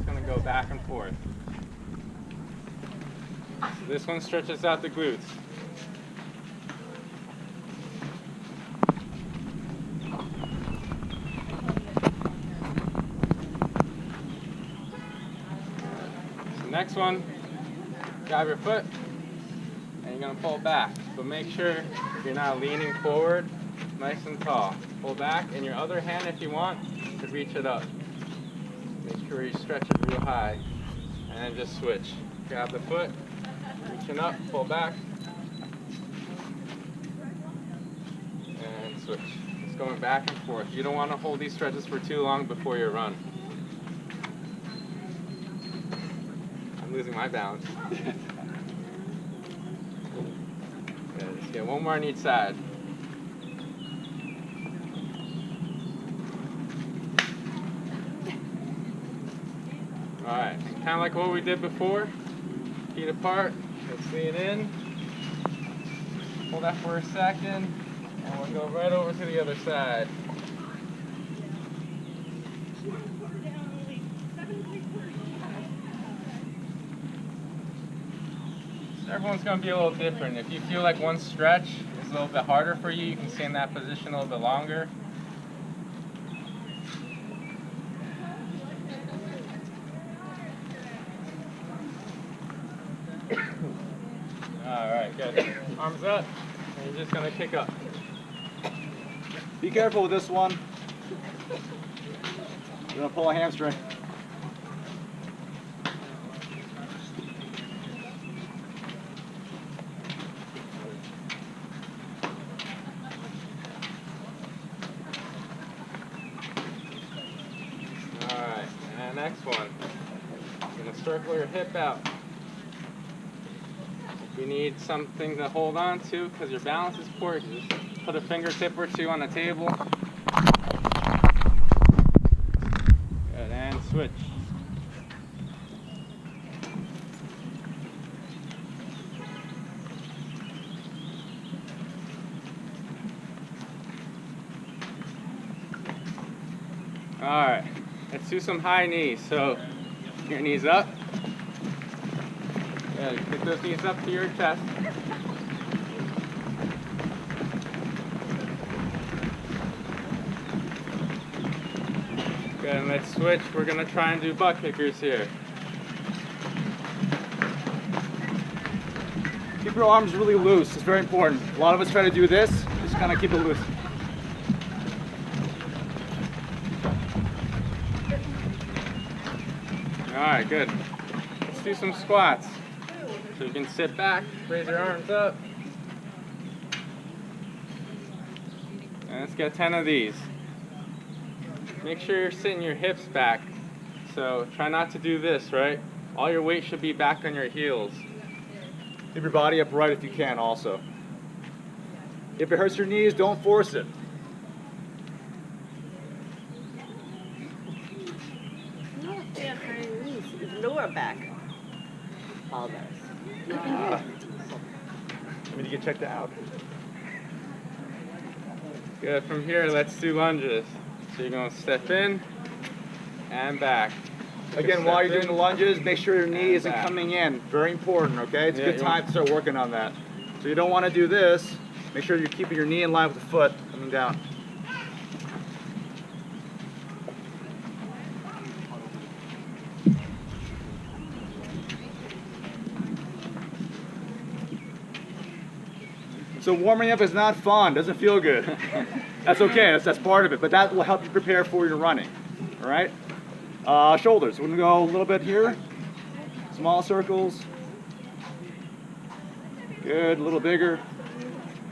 going to go back and forth. So this one stretches out the glutes. So next one, grab your foot and you're going to pull back. But make sure you're not leaning forward, nice and tall. Pull back, and your other hand, if you want, to reach it up. Make sure you stretch it real high. And then just switch. Grab the foot, reaching up, pull back, and switch. Just going back and forth. You don't want to hold these stretches for too long before your run. I'm losing my balance. Good. Let's get one more on each side. Alright, kind of like what we did before. Feet apart, let's lean in. Hold that for a second, and we'll go right over to the other side. So everyone's going to be a little different. If you feel like one stretch is a little bit harder for you, you can stay in that position a little bit longer. Alright, good. Arms up, and you're just going to kick up. Be careful with this one. You're going to pull a hamstring. Alright, and next one. You're going to circle your hip out. You need something to hold on to because your balance is poor. You just put a fingertip or two on the table. Good, and switch. Alright, let's do some high knees. So, your knees up. Yeah, get those knees up to your chest. Good, and let's switch. We're going to try and do butt kickers here. Keep your arms really loose. It's very important. A lot of us try to do this. Just kind of keep it loose. Alright, good. Let's do some squats. So you can sit back, raise your arms up. And let's get 10 of these. Make sure you're sitting your hips back. So try not to do this, right? All your weight should be back on your heels. Keep your body upright if you can also. If it hurts your knees, don't force it. No, they're hurting your knees. It's lower back. All those. I need to get checked out. Good, from here let's do lunges. So you're going to step in and back. Again, while you're doing the lunges, make sure your knee isn't back. coming in. Very important, okay? It's a Yeah, good time to start working on that. So you don't want to do this. Make sure you're keeping your knee in line with the foot coming down. So warming up is not fun, doesn't feel good. That's okay, that's part of it, but that will help you prepare for your running, all right? Shoulders, we're gonna go a little bit here. Small circles. Good, a little bigger.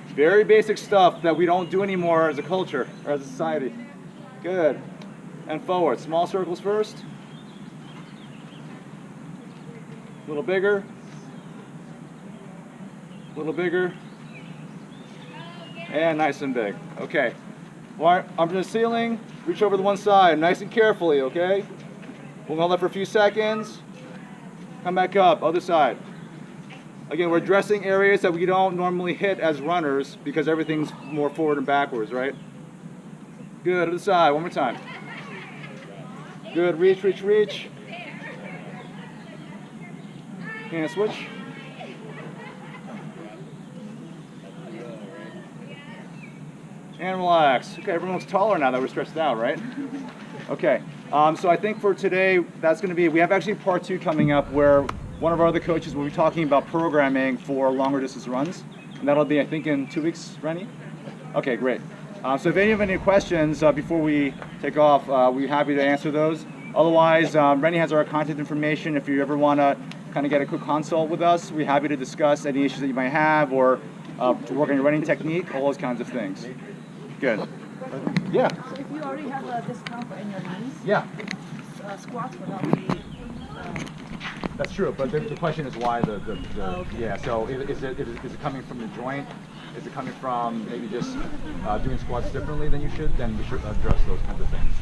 Very basic stuff that we don't do anymore as a culture or as a society. Good. And forward, small circles first. A little bigger. A little bigger. And nice and big. Okay. Arms to the ceiling. Reach over to one side, nice and carefully, okay? We'll hold that for a few seconds. Come back up, other side. Again, we're addressing areas that we don't normally hit as runners because everything's more forward and backwards, right? Good, other side, one more time. Good, reach, reach, reach. Hand switch. And relax. Okay, everyone looks taller now that we're stretched out, right? Okay, so I think for today, that's going to be, we have actually part 2 coming up where one of our other coaches will be talking about programming for longer distance runs. And that'll be, I think, in 2 weeks, Rennie? Okay, great. So if any of any questions before we take off, we'll be happy to answer those. Otherwise, Rennie has our contact information. If you ever want to kind of get a quick consult with us, we're happy to discuss any issues that you might have or to work on your running technique, all those kinds of things. Good. Yeah. So if you already have a discomfort in your knees, Yeah. squats will not be. That's true, but the question is why the Okay. yeah. So is it coming from the joint? Is it coming from maybe just doing squats differently than you should? Then we should address those kinds of things.